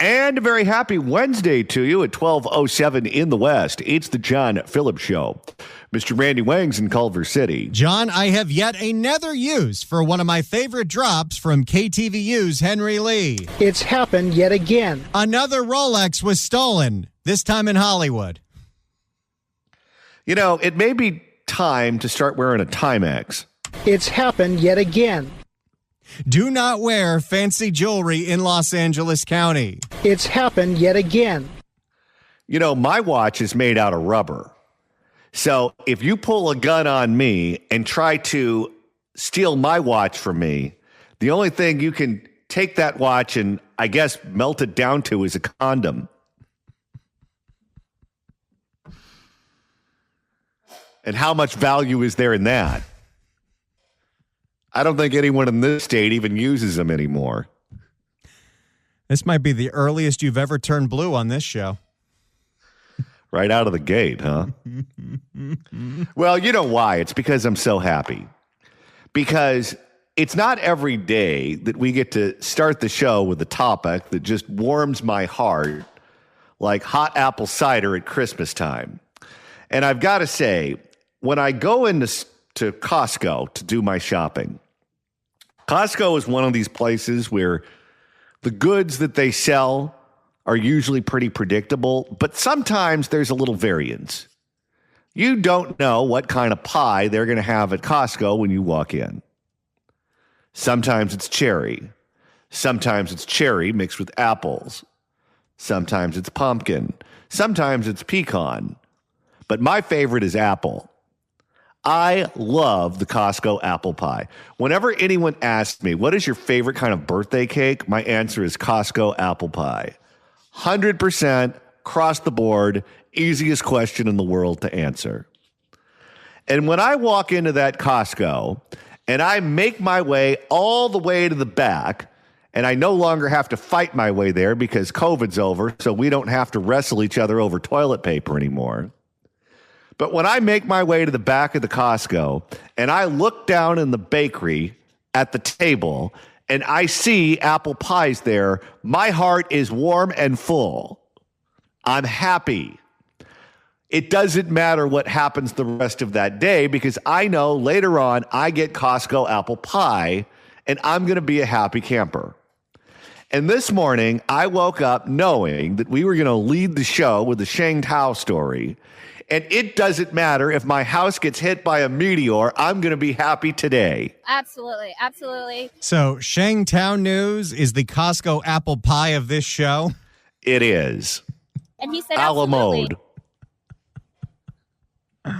And a very happy Wednesday to you at 12:07 in the West. It's the John Phillips Show. Mr. Randy Wang's in Culver City. John, I have yet another use for one of my favorite drops from KTVU's Henry Lee. It's happened yet again. Another Rolex was stolen, this time in Hollywood. You know, it may be time to start wearing a Timex. It's happened yet again. Do not wear fancy jewelry in Los Angeles County. It's happened yet again. You know, my watch is made out of rubber. So if you pull a gun on me and try to steal my watch from me, the only thing you can take that watch and, I guess, melt it down to is a condom. And how much value is there in that? I don't think anyone in this state even uses them anymore. This might be the earliest you've ever turned blue on this show. Right out of the gate, huh? Well, you know why? It's because I'm so happy. Because it's not every day that we get to start the show with a topic that just warms my heart like hot apple cider at Christmas time. And I've got to say, when I go into Costco to do my shopping, Costco is one of these places where the goods that they sell are usually pretty predictable, but sometimes there's a little variance. You don't know what kind of pie they're going to have at Costco when you walk in. Sometimes it's cherry. Sometimes it's cherry mixed with apples. Sometimes it's pumpkin. Sometimes it's pecan. But my favorite is apple. I love the Costco apple pie. Whenever anyone asks me, what is your favorite kind of birthday cake? My answer is Costco apple pie. 100% across the board, easiest question in the world to answer. And when I walk into that Costco and I make my way all the way to the back, and I no longer have to fight my way there because COVID's over, so we don't have to wrestle each other over toilet paper anymore. But when I make my way to the back of the Costco and I look down in the bakery at the table and I see apple pies there, my heart is warm and full. I'm happy. It doesn't matter what happens the rest of that day because I know later on I get Costco apple pie and I'm going to be a happy camper. And this morning I woke up knowing that we were going to lead the show with the Sheng Thao story. And it doesn't matter if my house gets hit by a meteor, I'm going to be happy today. Absolutely. Absolutely. So Sheng Thao News is the Costco apple pie of this show? It is. And he said a la absolutely. mode.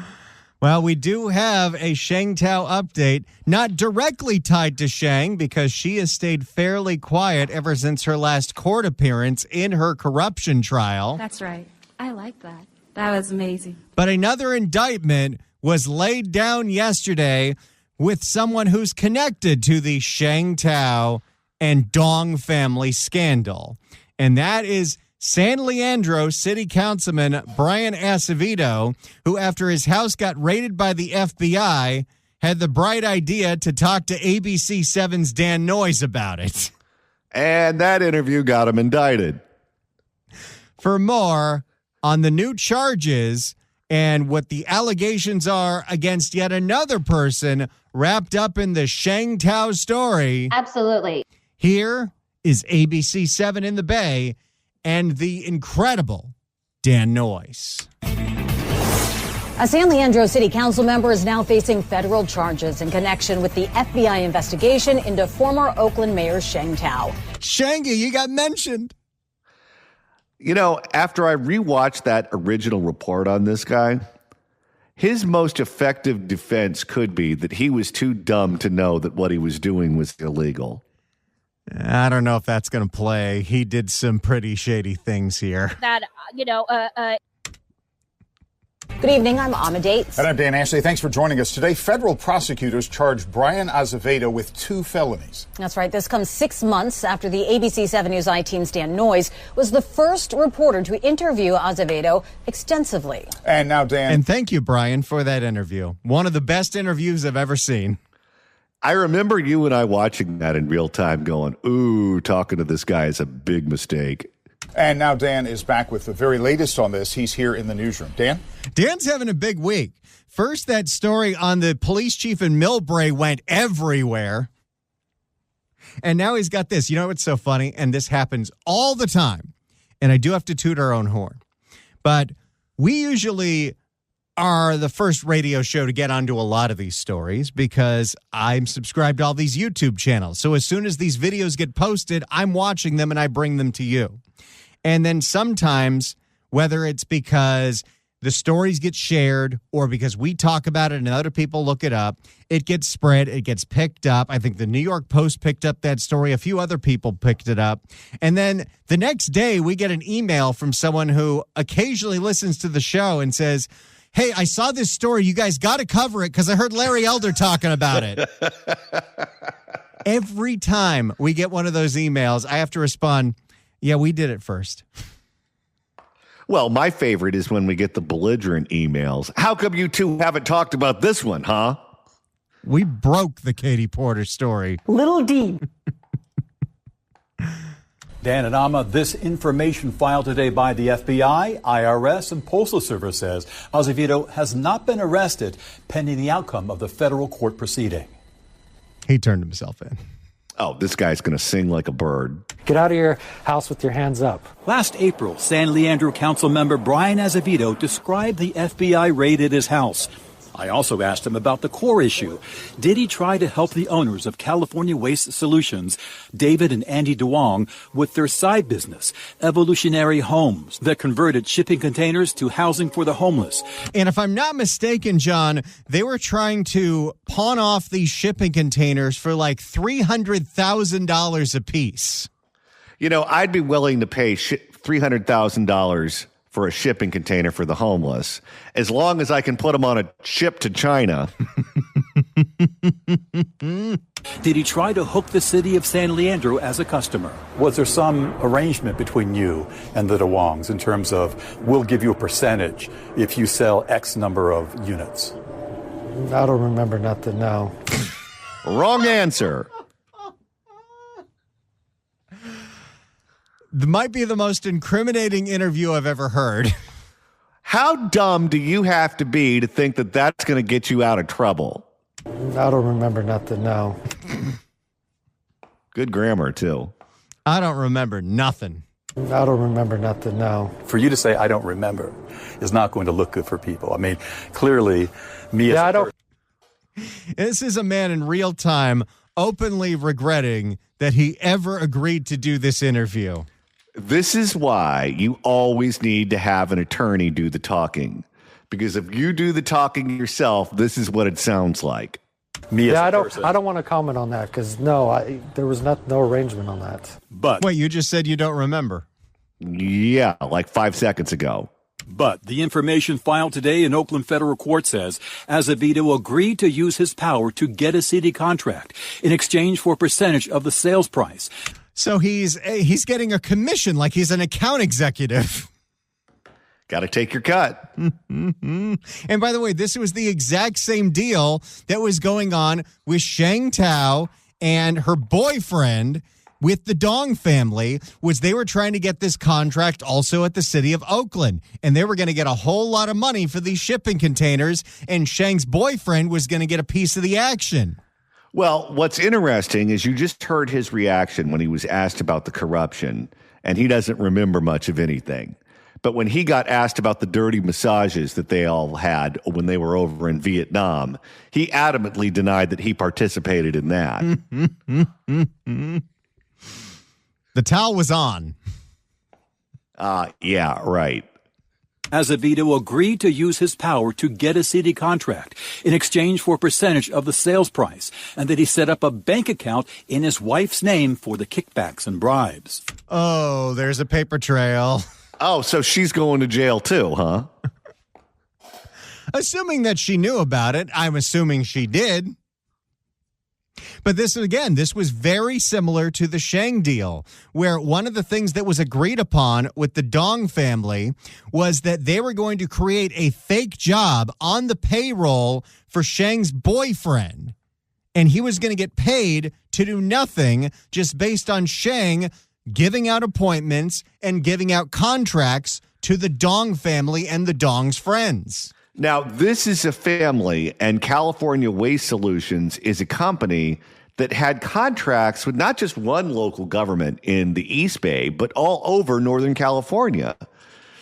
Well, we do have a Sheng Thao update, not directly tied to Sheng because she has stayed fairly quiet ever since her last court appearance in her corruption trial. That's right. I like that. That was amazing. But another indictment was laid down yesterday with someone who's connected to the Sheng Thao and Dong family scandal. And that is San Leandro City Councilman Brian Acevedo, who after his house got raided by the FBI, had the bright idea to talk to ABC7's Dan Noyes about it. And that interview got him indicted. For more on the new charges and what the allegations are against yet another person wrapped up in the Sheng Thao story. Absolutely. Here is ABC7 in the Bay and the incredible Dan Noyes. A San Leandro City Council member is now facing federal charges in connection with the FBI investigation into former Oakland Mayor Sheng Thao. Shengy, you got mentioned. You know, after I rewatched that original report on this guy, his most effective defense could be that he was too dumb to know that what he was doing was illegal. I don't know if that's going to play. He did some pretty shady things here. That, Good evening, I'm Amma Dates. And I'm Dan Ashley. Thanks for joining us today. Federal prosecutors charged Brian Acevedo with 2 felonies. That's right. This comes 6 months after the ABC 7 News I-Team's Dan Noyes was the first reporter to interview Acevedo extensively. And now, Dan. And thank you, Brian, for that interview. One of the best interviews I've ever seen. I remember you and I watching that in real time going, ooh, talking to this guy is a big mistake. And now Dan is back with the very latest on this. He's here in the newsroom. Dan? Dan's having a big week. First, that story on the police chief in Millbrae went everywhere. And now he's got this. You know what's so funny? And this happens all the time. And I do have to toot our own horn. But we usually are the first radio show to get onto a lot of these stories because I'm subscribed to all these YouTube channels. So as soon as these videos get posted, I'm watching them and I bring them to you. And then sometimes, whether it's because the stories get shared or because we talk about it and other people look it up, it gets spread, it gets picked up. I think the New York Post picked up that story. A few other people picked it up. And then the next day we get an email from someone who occasionally listens to the show and says, hey, I saw this story. You guys got to cover it because I heard Larry Elder talking about it. Every time we get one of those emails, I have to respond, yeah, we did it first. Well, my favorite is when we get the belligerent emails. How come you two haven't talked about this one, huh? We broke the Katie Porter story. Little D. Dan and Amma, this information filed today by the FBI, IRS, and Postal Service says Azevedo has not been arrested pending the outcome of the federal court proceeding. He turned himself in. Oh, this guy's going to sing like a bird. Get out of your house with your hands up. Last April, San Leandro council member Brian Azevedo described the FBI raid at his house. I also asked him about the core issue. Did he try to help the owners of California Waste Solutions, David and Andy DeWong, with their side business, Evolutionary Homes, that converted shipping containers to housing for the homeless? And if I'm not mistaken, John, they were trying to pawn off these shipping containers for like $300,000 a piece. You know, I'd be willing to pay $300,000 for a shipping container for the homeless, as long as I can put them on a ship to China. Did he try to hook the city of San Leandro as a customer? Was there some arrangement between you and the DeWongs in terms of, we'll give you a percentage if you sell X number of units? I don't remember nothing, no. Wrong answer. Might be the most incriminating interview I've ever heard. How dumb do you have to be to think that that's going to get you out of trouble? I don't remember nothing, no. Good grammar, too. I don't remember nothing. I don't remember nothing, no. For you to say, I don't remember, is not going to look good for people. I mean, clearly, me as a person. This is a man in real time openly regretting that he ever agreed to do this interview. This is why you always need to have an attorney do the talking. Because if you do the talking yourself, this is what it sounds like. I don't want to comment on that because there was no arrangement on that. But wait, you just said you don't remember? Yeah, like 5 seconds ago. But the information filed today in Oakland federal court says Azevedo agreed to use his power to get a city contract in exchange for a percentage of the sales price. So he's getting a commission like he's an account executive. Got to take your cut. And by the way, this was the exact same deal that was going on with Sheng Thao and her boyfriend with the Dong family, was they were trying to get this contract also at the city of Oakland. And they were going to get a whole lot of money for these shipping containers, and Sheng's boyfriend was going to get a piece of the action. Well, what's interesting is you just heard his reaction when he was asked about the corruption, and he doesn't remember much of anything. But when he got asked about the dirty massages that they all had when they were over in Vietnam, he adamantly denied that he participated in that. The towel was on. Yeah, right. Azevedo agreed to use his power to get a city contract in exchange for a percentage of the sales price, and that he set up a bank account in his wife's name for the kickbacks and bribes. Oh, there's a paper trail. Oh, so she's going to jail too, huh? Assuming that she knew about it, I'm assuming she did. But this was very similar to the Sheng deal, where one of the things that was agreed upon with the Dong family was that they were going to create a fake job on the payroll for Sheng's boyfriend. And he was going to get paid to do nothing just based on Sheng giving out appointments and giving out contracts to the Dong family and the Dong's friends. Now, this is a family, and California Waste Solutions is a company that had contracts with not just one local government in the East Bay, but all over Northern California.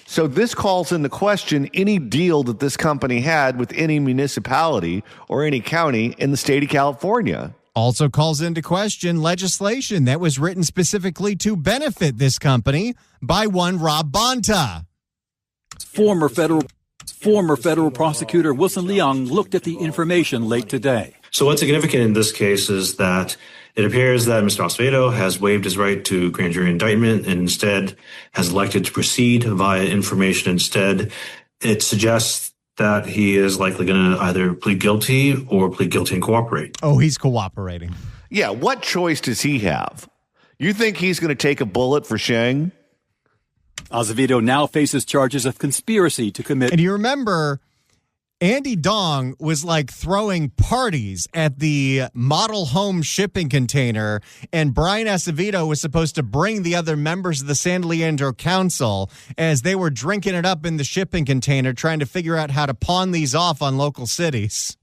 So this calls into question any deal that this company had with any municipality or any county in the state of California. Also calls into question legislation that was written specifically to benefit this company by one Rob Bonta. Former federal prosecutor Wilson Leong looked at the information late today. So what's significant in this case is that it appears that Mr. Acevedo has waived his right to grand jury indictment and instead has elected to proceed via information instead. It suggests that he is likely going to either plead guilty or plead guilty and cooperate. Oh, he's cooperating. Yeah, what choice does he have? You think he's going to take a bullet for Sheng? Acevedo now faces charges of conspiracy to commit. And you remember Andy Dong was like throwing parties at the model home shipping container, and Brian Acevedo was supposed to bring the other members of the San Leandro Council as they were drinking it up in the shipping container, trying to figure out how to pawn these off on local cities.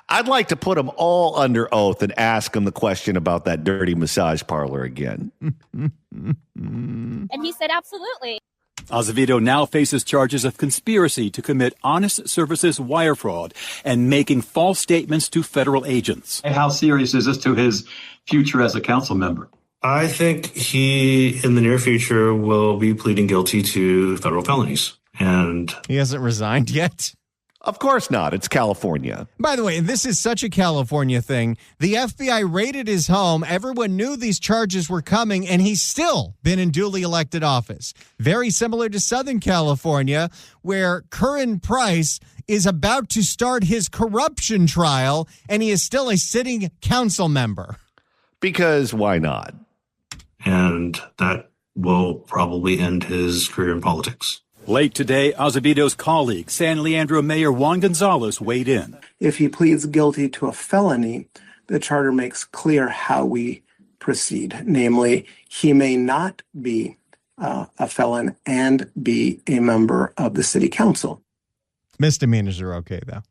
I'd like to put them all under oath and ask them the question about that dirty massage parlor again. And he said, absolutely. Acevedo now faces charges of conspiracy to commit honest services wire fraud and making false statements to federal agents. How serious is this to his future as a council member? I think he, in the near future, will be pleading guilty to federal felonies. And he hasn't resigned yet. Of course not. It's California. By the way, this is such a California thing. The FBI raided his home. Everyone knew these charges were coming, and he's still been in duly elected office. Very similar to Southern California, where Curran Price is about to start his corruption trial, and he is still a sitting council member. Because why not? And that will probably end his career in politics. Late today, Acevedo's colleague, San Leandro Mayor Juan Gonzalez, weighed in. If he pleads guilty to a felony, the charter makes clear how we proceed. Namely, he may not be a felon and be a member of the city council. Misdemeanors are okay, though.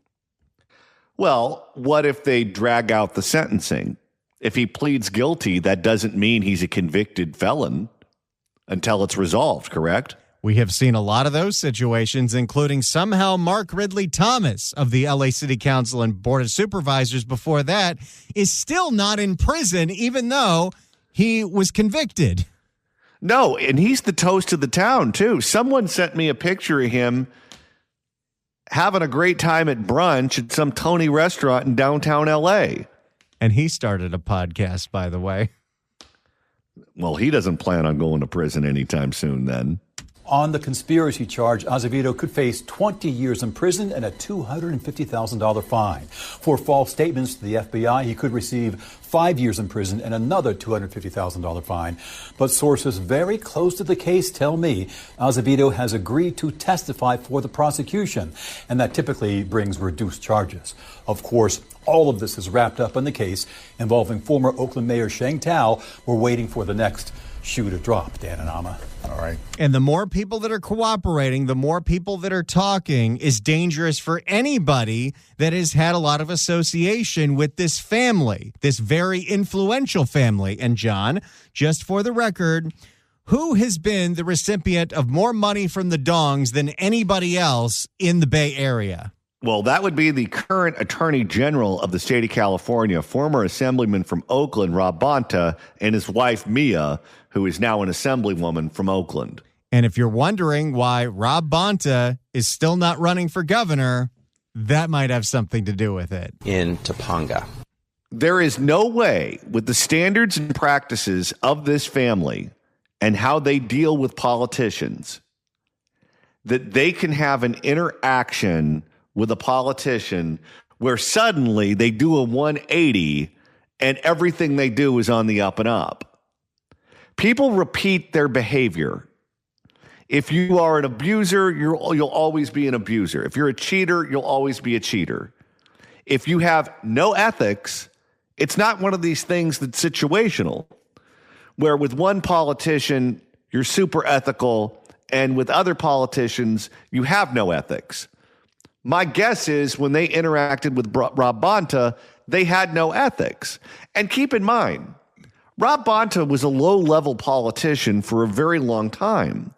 Well, what if they drag out the sentencing? If he pleads guilty, that doesn't mean he's a convicted felon until it's resolved, correct? We have seen a lot of those situations, including somehow Mark Ridley Thomas of the LA City Council and Board of Supervisors before that is still not in prison, even though he was convicted. No, and he's the toast of the town, too. Someone sent me a picture of him having a great time at brunch at some Tony restaurant in downtown LA. And he started a podcast, by the way. Well, he doesn't plan on going to prison anytime soon then. On the conspiracy charge, Acevedo could face 20 years in prison and a $250,000 fine. For false statements to the FBI, he could receive 5 years in prison and another $250,000 fine. But sources very close to the case tell me Acevedo has agreed to testify for the prosecution, and that typically brings reduced charges. Of course, all of this is wrapped up in the case involving former Oakland Mayor Sheng Thao. We're waiting for the next shoe to drop, Dan and Amma. All right. And the more people that are cooperating, the more people that are talking is dangerous for anybody that has had a lot of association with this family, this very influential family. And John, just for the record, who has been the recipient of more money from the Dongs than anybody else in the Bay Area? Well, that would be the current Attorney General of the state of California, former Assemblyman from Oakland, Rob Bonta, and his wife, Mia, who is now an Assemblywoman from Oakland. And if you're wondering why Rob Bonta is still not running for governor, that might have something to do with it. In Topanga. There is no way, with the standards and practices of this family and how they deal with politicians, that they can have an interaction with a politician where suddenly they do a 180 and everything they do is on the up and up. People repeat their behavior. If you are an abuser, you'll always be an abuser. If you're a cheater, you'll always be a cheater. If you have no ethics, it's not one of these things that's situational. where with one politician, you're super ethical, and with other politicians, you have no ethics. My guess is when they interacted with Rob Bonta, they had no ethics. And keep in mind, Rob Bonta was a low-level politician for a very long time.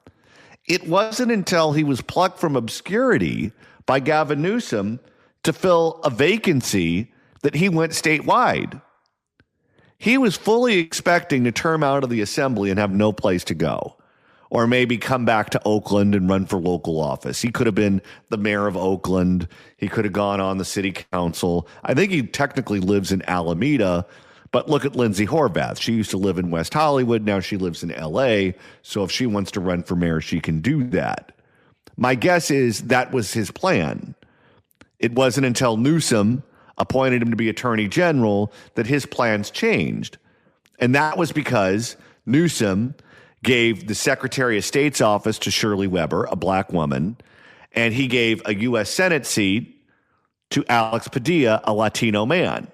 It wasn't until he was plucked from obscurity by Gavin Newsom to fill a vacancy that he went statewide. He was fully expecting to term out of the assembly and have no place to go, or maybe come back to Oakland and run for local office. He could have been the mayor of Oakland. He could have gone on the city council. I think he technically lives in Alameda, but look at Lindsay Horvath. She used to live in West Hollywood. Now she lives in L.A., so if she wants to run for mayor, she can do that. My guess is that was his plan. It wasn't until Newsom appointed him to be attorney general that his plans changed. And that was because Newsom gave the Secretary of State's office to Shirley Weber, a black woman, and he gave a U.S. Senate seat to Alex Padilla, a Latino man.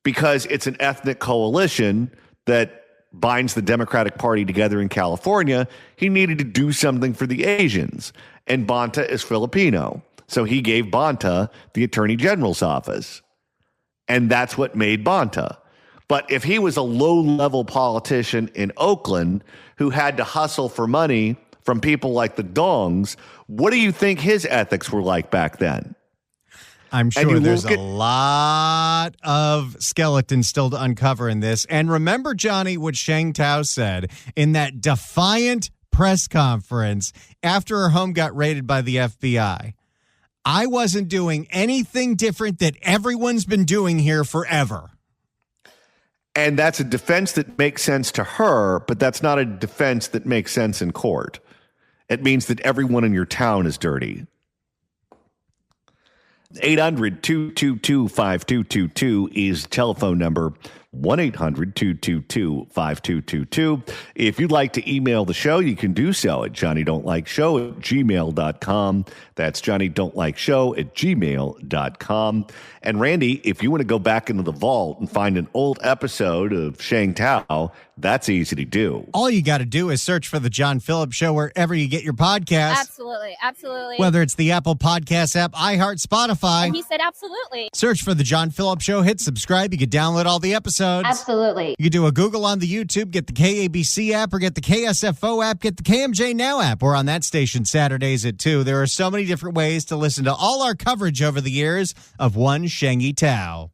Because it's an ethnic coalition that binds the Democratic Party together in California, he needed to do something for the Asians. And Bonta is Filipino. So he gave Bonta the Attorney General's office. And that's what made Bonta. But if he was a low-level politician in Oakland who had to hustle for money from people like the Dongs, what do you think his ethics were like back then? I'm sure there's a lot of skeletons still to uncover in this. And remember, Johnny, what Sheng Thao said in that defiant press conference after her home got raided by the FBI. I wasn't doing anything different that everyone's been doing here forever. And that's a defense that makes sense to her, but that's not a defense that makes sense in court. It means that everyone in your town is dirty. 800-222-5222 is telephone number. 1-800-222-5222. If you'd like to email the show, you can do so at johnnydon'tlikeshow@gmail.com. That's johnnydon'tlikeshow@gmail.com. And Randy, if you want to go back into the vault and find an old episode of Sheng Thao, that's easy to do. All you got to do is search for The John Phillips Show wherever you get your podcasts. Absolutely. Absolutely. Whether it's the Apple Podcast app, iHeart, Spotify. And he said absolutely. Search for The John Phillips Show, hit subscribe. You can download all the episodes. Absolutely. You can do a Google on the YouTube, get the KABC app or get the KSFO app, get the KMJ Now app. We're on that station Saturdays at 2. There are so many different ways to listen to all our coverage over the years of one Sheng Thao.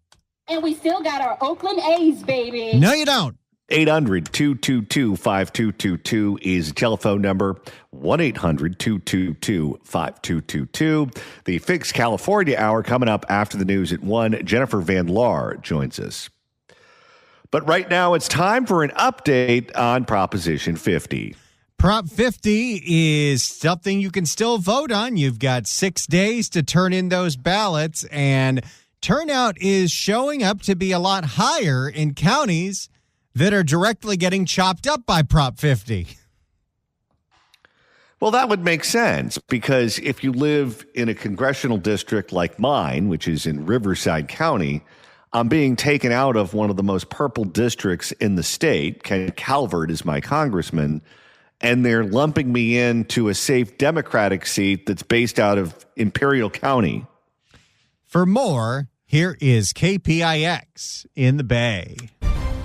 And we still got our Oakland A's, baby. No, you don't. 800-222-5222 is the telephone number. 1-800-222-5222. The Fix California Hour coming up after the news at 1. Jennifer Van Laar joins us. But right now it's time for an update on Proposition 50. Prop 50 is something you can still vote on. You've got 6 days to turn in those ballots, and turnout is showing up to be a lot higher in counties that are directly getting chopped up by Prop 50. Well, that would make sense, because if you live in a congressional district like mine, which is in Riverside County, I'm being taken out of one of the most purple districts in the state. Ken Calvert is my congressman, and they're lumping me into a safe Democratic seat that's based out of Imperial County. For more, here is KPIX in the Bay.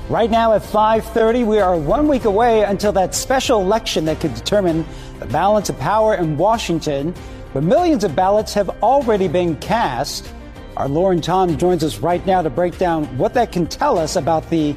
Right now at 5:30, we are 1 week away until that special election that could determine the balance of power in Washington. But millions of ballots have already been cast. Our Lauren Tom joins us right now to break down what that can tell us about the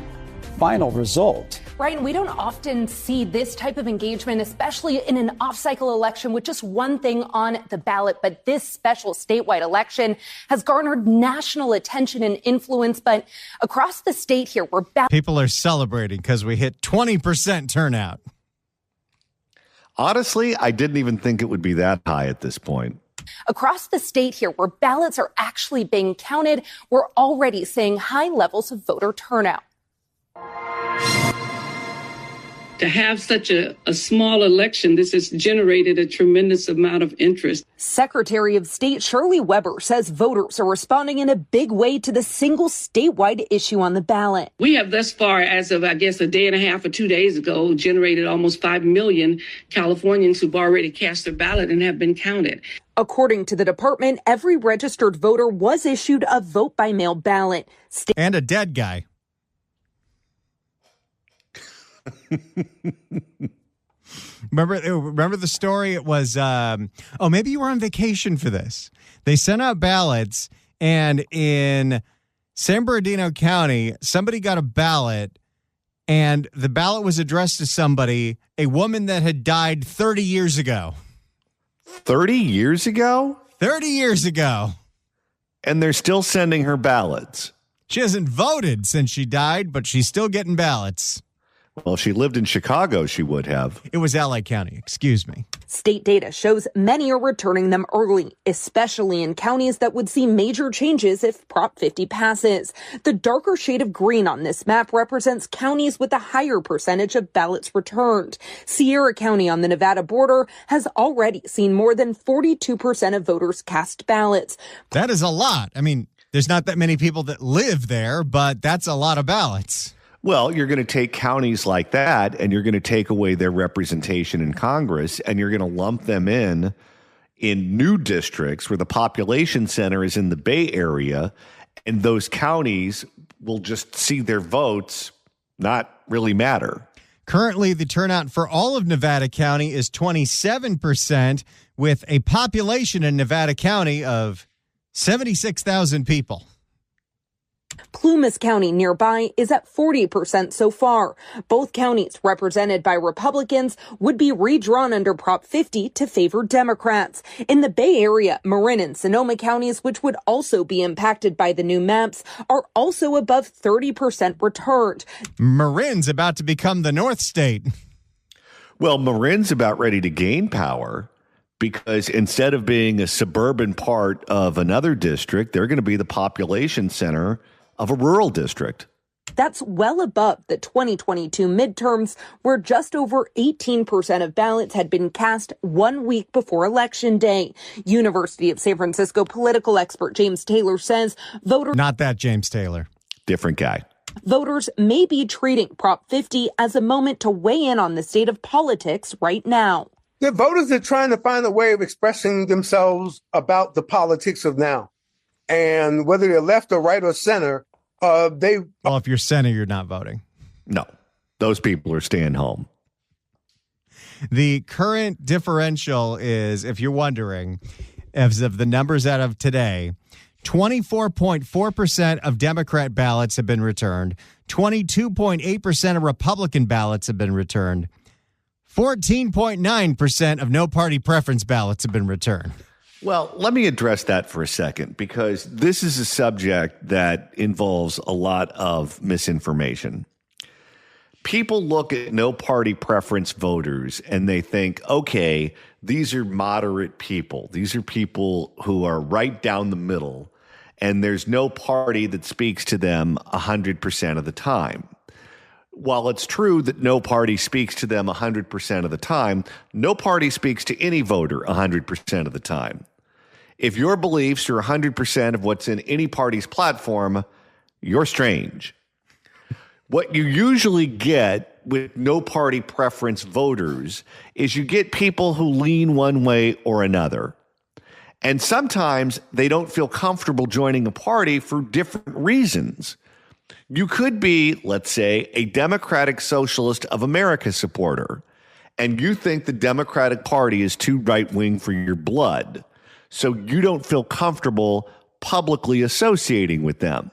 final result. Right, and we don't often see this type of engagement, especially in an off-cycle election with just one thing on the ballot. But this special statewide election has garnered national attention and influence. But across the state here, we're back. People are celebrating because we hit 20% turnout. Honestly, I didn't even think it would be that high at this point. Across the state here, where ballots are actually being counted, we're already seeing high levels of voter turnout. To have such a small election, this has generated a tremendous amount of interest. Secretary of State Shirley Weber says voters are responding in a big way to the single statewide issue on the ballot. We have thus far, as of, I guess, a day and a half or 2 days ago, generated almost 5 million Californians who've already cast their ballot and have been counted. According to the department, every registered voter was issued a vote-by-mail ballot. And a dead guy. Remember the story? It was, maybe you were on vacation for this. They sent out ballots, and in San Bernardino County, somebody got a ballot, and the ballot was addressed to somebody, a woman that had died 30 years ago. 30 years ago? 30 years ago. And they're still sending her ballots. She hasn't voted since she died, but she's still getting ballots. Well, if she lived in Chicago, she would have. It was LA County, excuse me. State data shows many are returning them early, especially in counties that would see major changes if Prop 50 passes. The darker shade of green on this map represents counties with a higher percentage of ballots returned. Sierra County on the Nevada border has already seen more than 42% of voters cast ballots. That is a lot. I mean, there's not that many people that live there, but that's a lot of ballots. Well, you're going to take counties like that and you're going to take away their representation in Congress and you're going to lump them in new districts where the population center is in the Bay Area, and those counties will just see their votes not really matter. Currently, the turnout for all of Nevada County is 27%, with a population in Nevada County of 76,000 people. Plumas County nearby is at 40% so far. Both counties, represented by Republicans, would be redrawn under Prop 50 to favor Democrats. In the Bay Area, Marin and Sonoma counties, which would also be impacted by the new maps, are also above 30% returned. Marin's about to become the North State. Well, Marin's about ready to gain power, because instead of being a suburban part of another district, they're going to be the population center of a rural district. That's well above the 2022 midterms, where just over 18% of ballots had been cast 1 week before Election Day. University of San Francisco political expert James Taylor says voters... Not that James Taylor. Different guy. Voters may be treating Prop 50 as a moment to weigh in on the state of politics right now. The voters are trying to find a way of expressing themselves about the politics of now. And whether they're left or right or center, Well, if you're center, you're not voting. No, those people are staying home. The current differential is, if you're wondering, as of the numbers out of today, 24.4% of Democrat ballots have been returned. 22.8% of Republican ballots have been returned. 14.9% of no party preference ballots have been returned. Well, let me address that for a second, because this is a subject that involves a lot of misinformation. People look at no party preference voters and they think, okay, these are moderate people. These are people who are right down the middle, and there's no party that speaks to them 100% of the time. While it's true that no party speaks to them 100% of the time, no party speaks to any voter 100% of the time. If your beliefs are 100% of what's in any party's platform, you're strange. What you usually get with no party preference voters is you get people who lean one way or another. And sometimes they don't feel comfortable joining a party for different reasons. You could be, let's say, a Democratic Socialist of America supporter, and you think the Democratic Party is too right-wing for your blood, so you don't feel comfortable publicly associating with them.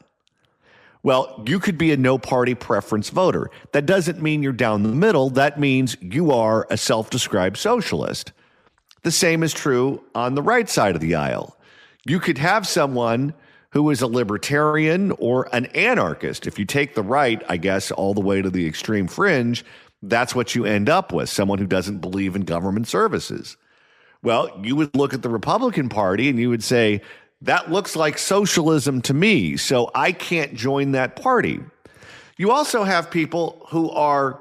Well, you could be a no-party preference voter. That doesn't mean you're down the middle. That means you are a self-described socialist. The same is true on the right side of the aisle. You could have someone who is a libertarian or an anarchist. If you take the right, I guess, all the way to the extreme fringe, that's what you end up with, someone who doesn't believe in government services. Well, you would look at the Republican Party and you would say, that looks like socialism to me, so I can't join that party. You also have people who are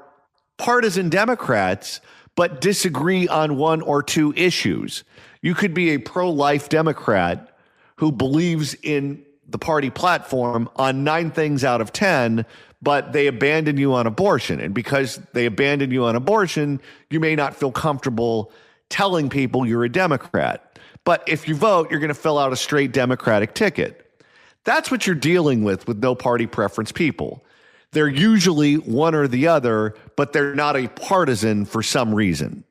partisan Democrats, but disagree on one or two issues. You could be a pro-life Democrat who believes in the party platform on 9 things out of 10, but they abandon you on abortion. And because they abandon you on abortion, you may not feel comfortable telling people you're a Democrat. But if you vote, you're going to fill out a straight Democratic ticket. That's what you're dealing with no party preference people. They're usually one or the other, but they're not a partisan for some reason.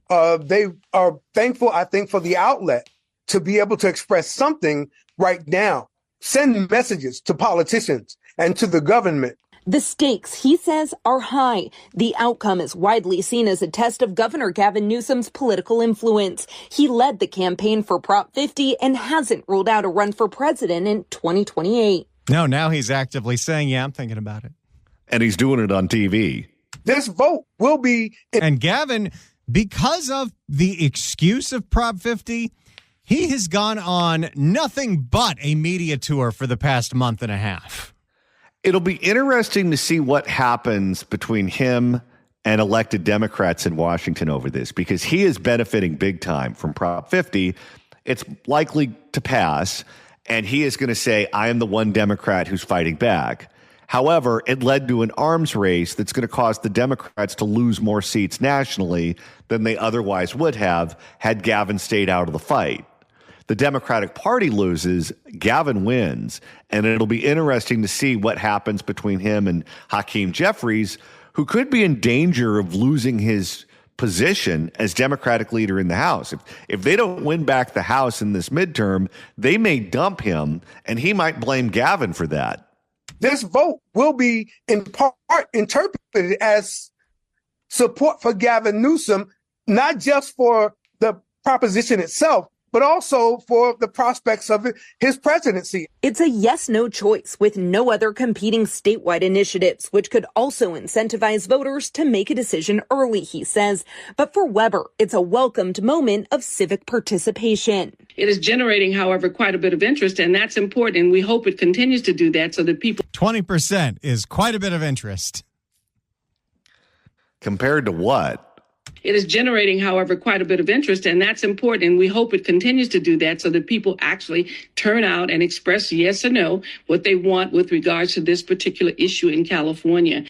They are thankful, I think, for the outlet to be able to express something right now, send messages to politicians and to the government. The stakes, he says, are high. The outcome is widely seen as a test of Governor Gavin Newsom's political influence. He led the campaign for Prop 50 and hasn't ruled out a run for president in 2028. No, now he's actively saying, yeah, I'm thinking about it. And he's doing it on TV. This vote will be... And Gavin, because of the excuse of Prop 50, he has gone on nothing but a media tour for the past month and a half. It'll be interesting to see what happens between him and elected Democrats in Washington over this, because he is benefiting big time from Prop 50. It's likely to pass, and he is going to say, I am the one Democrat who's fighting back. However, it led to an arms race that's going to cause the Democrats to lose more seats nationally than they otherwise would have had Gavin stayed out of the fight. The Democratic Party loses, Gavin wins, and it'll be interesting to see what happens between him and Hakeem Jeffries, who could be in danger of losing his position as Democratic leader in the House. If they don't win back the House in this midterm, they may dump him, and he might blame Gavin for that. This vote will be in part interpreted as support for Gavin Newsom, not just for the proposition itself, but also for the prospects of his presidency. It's a yes-no choice with no other competing statewide initiatives, which could also incentivize voters to make a decision early, he says. But for Weber, it's a welcomed moment of civic participation. It is generating, however, quite a bit of interest, and that's important. And we hope it continues to do that so that people... 20% is quite a bit of interest. Compared to what? It is generating, however, quite a bit of interest, and that's important. And we hope it continues to do that so that people actually turn out and express yes or no what they want with regards to this particular issue in California.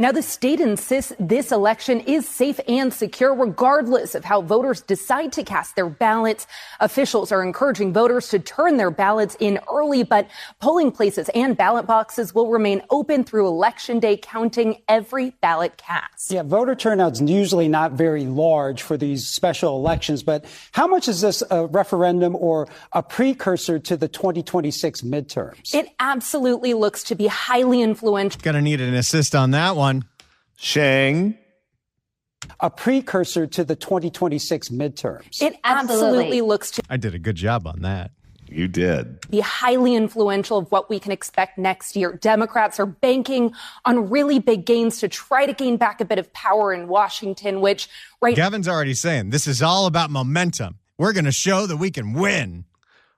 Now, the state insists this election is safe and secure, regardless of how voters decide to cast their ballots. Officials are encouraging voters to turn their ballots in early, but polling places and ballot boxes will remain open through Election Day, counting every ballot cast. Yeah, voter turnout's usually not very large for these special elections, but how much is this a referendum or a precursor to the 2026 midterms? It absolutely looks to be highly influential. Gonna need an assist on that one. Sheng. A precursor to the 2026 midterms. It absolutely looks to I did a good job on that. You did. Be highly influential of what we can expect next year. Democrats are banking on really big gains to try to gain back a bit of power in Washington, which Gavin's already saying this is all about momentum. We're going to show that we can win.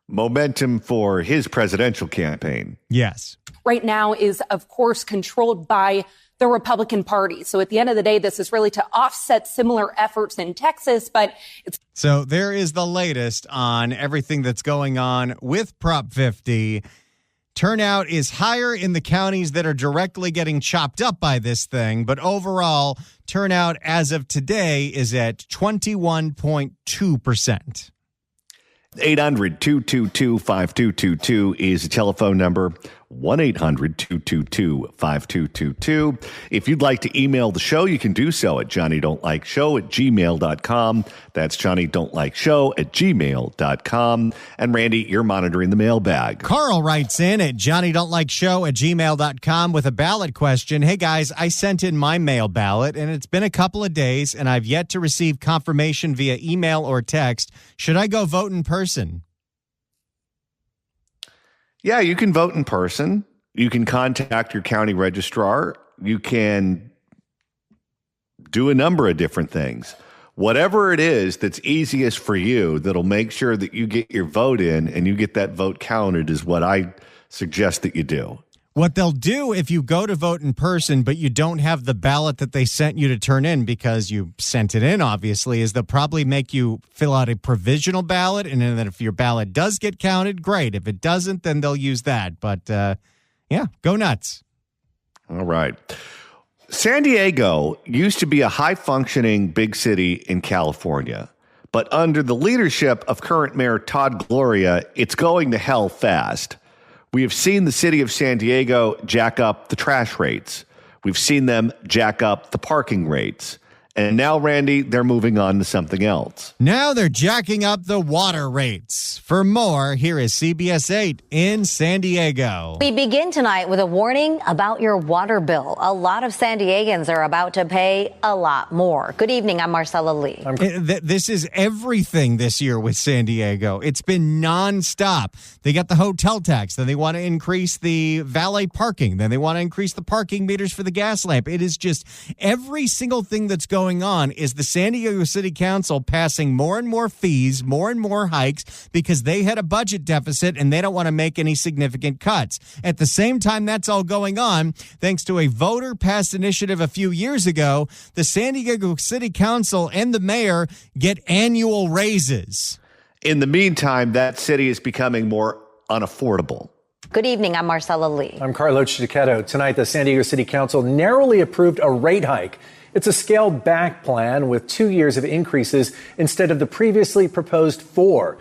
Momentum for his presidential campaign. Yes. Right now is, of course, controlled by the Republican Party. So at the end of the day, this is really to offset similar efforts in Texas, but it's... So there is the latest on everything that's going on with Prop 50. Turnout is higher in the counties that are directly getting chopped up by this thing, but overall, turnout as of today is at 21.2%. 800-222-5222 is the telephone number. 1-800-222-5222. If you'd like to email the show, you can do so at johnnydon'tlikeshow@gmail.com. That's johnnydon'tlikeshow@gmail.com. And Randy, you're monitoring the mailbag. Carl writes in at johnnydon'tlikeshow@gmail.com with a ballot question. Hey guys, I sent in my mail ballot and it's been a couple of days and I've yet to receive confirmation via email or text. Should I go vote in person? Yeah, you can vote in person. You can contact your county registrar. You can do a number of different things. Whatever it is that's easiest for you, that'll make sure that you get your vote in and you get that vote counted is what I suggest that you do. What they'll do if you go to vote in person, but you don't have the ballot that they sent you to turn in because you sent it in, obviously, is they'll probably make you fill out a provisional ballot. And then if your ballot does get counted, great. If it doesn't, then they'll use that. But yeah, go nuts. All right. San Diego used to be a high-functioning big city in California. But under the leadership of current Mayor Todd Gloria, it's going to hell fast. We have seen the city of San Diego jack up the trash rates. We've seen them jack up the parking rates. And now, Randy, they're moving on to something else. Now they're jacking up the water rates. For more, here is CBS 8 in San Diego. We begin tonight with a warning about your water bill. A lot of San Diegans are about to pay a lot more. Good evening. I'm Marcella Lee. This is everything this year with San Diego. It's been nonstop. They got the hotel tax. Then they want to increase the valet parking. Then they want to increase the parking meters for the gas lamp. It is just every single thing that's going on is the San Diego City Council passing more and more fees, more and more hikes because they had a budget deficit and they don't want to make any significant cuts. At the same time that's all going on, thanks to a voter-passed initiative a few years ago, the San Diego City Council and the mayor get annual raises. In the meantime, that city is becoming more unaffordable. Good evening. I'm Marcella Lee. I'm Carlo Cicchetto. Tonight, the San Diego City Council narrowly approved a rate hike. It's a scaled-back plan with 2 years of increases instead of the previously proposed 4.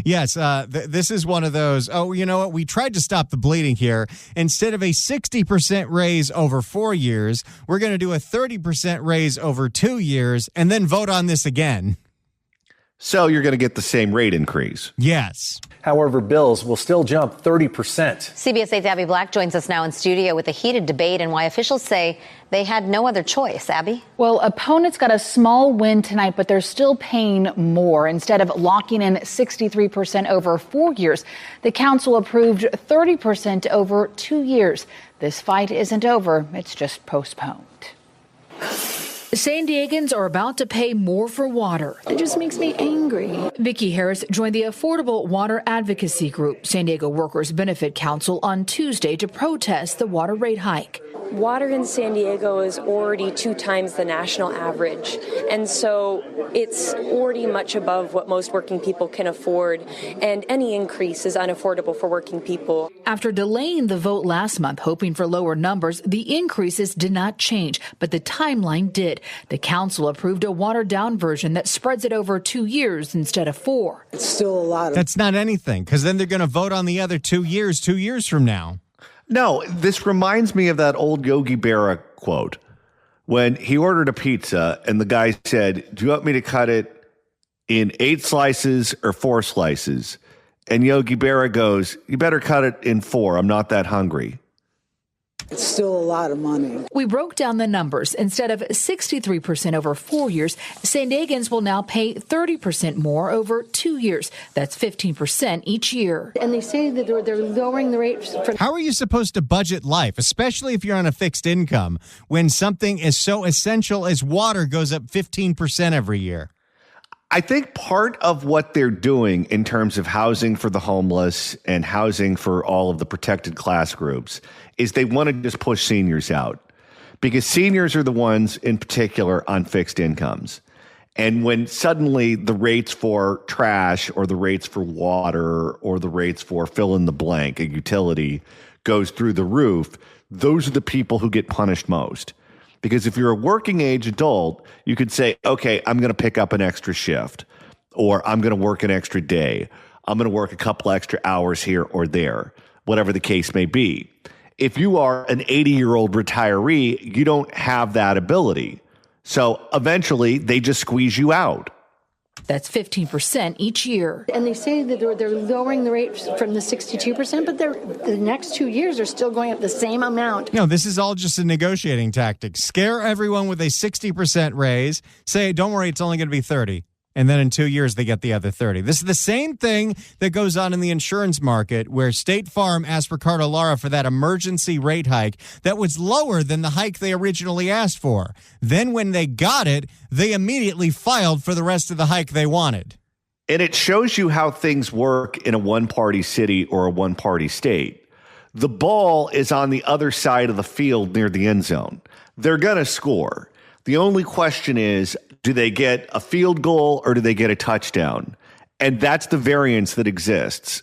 Yes, this is one of those, you know what, we tried to stop the bleeding here. Instead of a 60% raise over 4 years, we're going to do a 30% raise over 2 years and then vote on this again. So you're going to get the same rate increase. Yes. However, bills will still jump 30%. CBS 8's Abby Black joins us now in studio with a heated debate and why officials say they had no other choice. Abby? Well, opponents got a small win tonight, but they're still paying more. Instead of locking in 63% over 4 years, the council approved 30% over 2 years. This fight isn't over. It's just postponed. San Diegans are about to pay more for water. It just makes me angry. Vicki Harris joined the Affordable Water Advocacy Group, San Diego Workers Benefit Council, on Tuesday to protest the water rate hike. Water in San Diego is already 2 times the national average. And so it's already much above what most working people can afford. And any increase is unaffordable for working people. After delaying the vote last month, hoping for lower numbers, the increases did not change, but the timeline did. The council approved a watered-down version that spreads it over 2 years instead of 4. It's still a lot. That's not anything, because then they're going to vote on the other 2 years, 2 years from now. No, this reminds me of that old Yogi Berra quote when he ordered a pizza and the guy said, "Do you want me to cut it in 8 slices or 4 slices?" And Yogi Berra goes, "You better cut it in 4. I'm not that hungry." It's still a lot of money. We broke down the numbers. Instead of 63% over 4 years, San Diegans will now pay 30% more over 2 years. That's 15% each year. And they say that they're lowering the rates. How are you supposed to budget life, especially if you're on a fixed income, when something as so essential as water goes up 15% every year? I think part of what they're doing in terms of housing for the homeless and housing for all of the protected class groups is they want to just push seniors out because seniors are the ones in particular on fixed incomes. And when suddenly the rates for trash or the rates for water or the rates for fill in the blank, a utility, goes through the roof, those are the people who get punished most. Because if you're a working age adult, you could say, okay, I'm going to pick up an extra shift, or I'm going to work an extra day. I'm going to work a couple extra hours here or there, whatever the case may be. If you are an 80-year-old retiree, you don't have that ability. So eventually they just squeeze you out. That's 15% each year. And they say that they're lowering the rates from the 62%, but the next 2 years are still going up the same amount. No, this is all just a negotiating tactic. Scare everyone with a 60% raise. Say, don't worry, it's only going to be 30. And then in 2 years, they get the other 30. This is the same thing that goes on in the insurance market where State Farm asked Ricardo Lara for that emergency rate hike that was lower than the hike they originally asked for. Then when they got it, they immediately filed for the rest of the hike they wanted. And it shows you how things work in a one-party city or a one-party state. The ball is on the other side of the field near the end zone. They're going to score. The only question is, do they get a field goal or do they get a touchdown? And that's the variance that exists.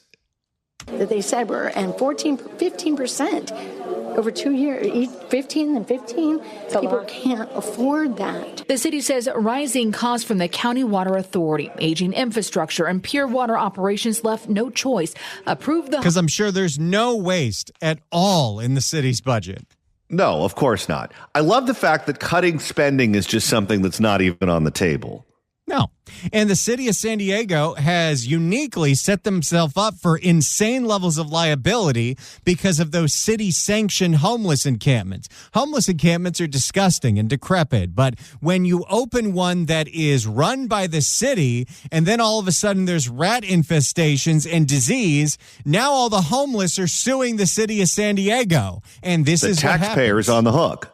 That they said were, and 15% over 2 years, 15 and 15. People can't afford that. The city says rising costs from the county water authority, aging infrastructure, and pure water operations left no choice. Because I'm sure there's no waste at all in the city's budget. No, of course not. I love the fact that cutting spending is just something that's not even on the table. No. And the city of San Diego has uniquely set themselves up for insane levels of liability because of those city-sanctioned homeless encampments. Homeless encampments are disgusting and decrepit, but when you open one that is run by the city and then all of a sudden there's rat infestations and disease, now all the homeless are suing the city of San Diego. And this is the taxpayers on the hook.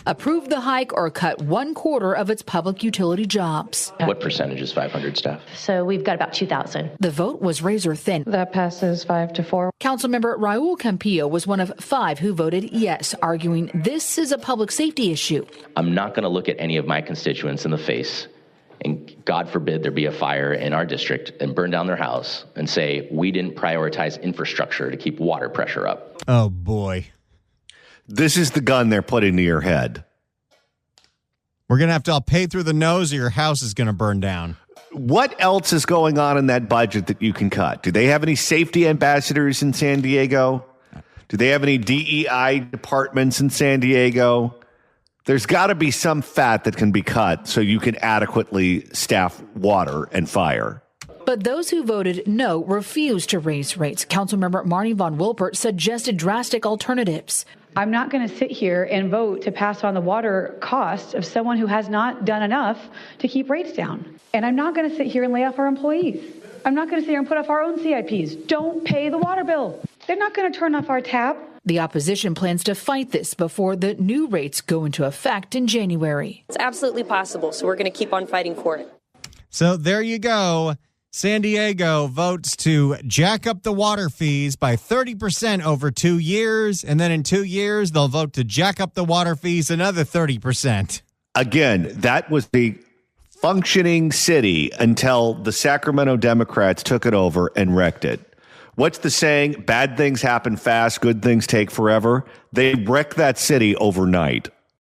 Approve the hike or cut 1/4 of its public utility jobs. What percentage is 500 staff? So we've got about 2,000. The vote was razor thin. That passes 5-4. Councilmember Raul Campillo was one of 5 who voted yes, arguing this is a public safety issue. I'm not going to look at any of my constituents in the face, and God forbid there be a fire in our district and burn down their house and say we didn't prioritize infrastructure to keep water pressure up. Oh, boy. This is the gun they're putting to your head. We're going to have to all pay through the nose or your house is going to burn down. What else is going on in that budget that you can cut? Do they have any safety ambassadors in San Diego? Do they have any DEI departments in San Diego? There's got to be some fat that can be cut so you can adequately staff water and fire. But those who voted no refused to raise rates. Councilmember Marnie Von Wilpert suggested drastic alternatives. I'm not going to sit here and vote to pass on the water costs of someone who has not done enough to keep rates down. And I'm not going to sit here and lay off our employees. I'm not going to sit here and put off our own CIPs. Don't pay the water bill. They're not going to turn off our tap. The opposition plans to fight this before the new rates go into effect in January. It's absolutely possible, so we're going to keep on fighting for it. So there you go. San Diego votes to jack up the water fees by 30% over 2 years. And then in 2 years, they'll vote to jack up the water fees another 30%. Again, that was the functioning city until the Sacramento Democrats took it over and wrecked it. What's the saying? Bad things happen fast, good things take forever. They wrecked that city overnight.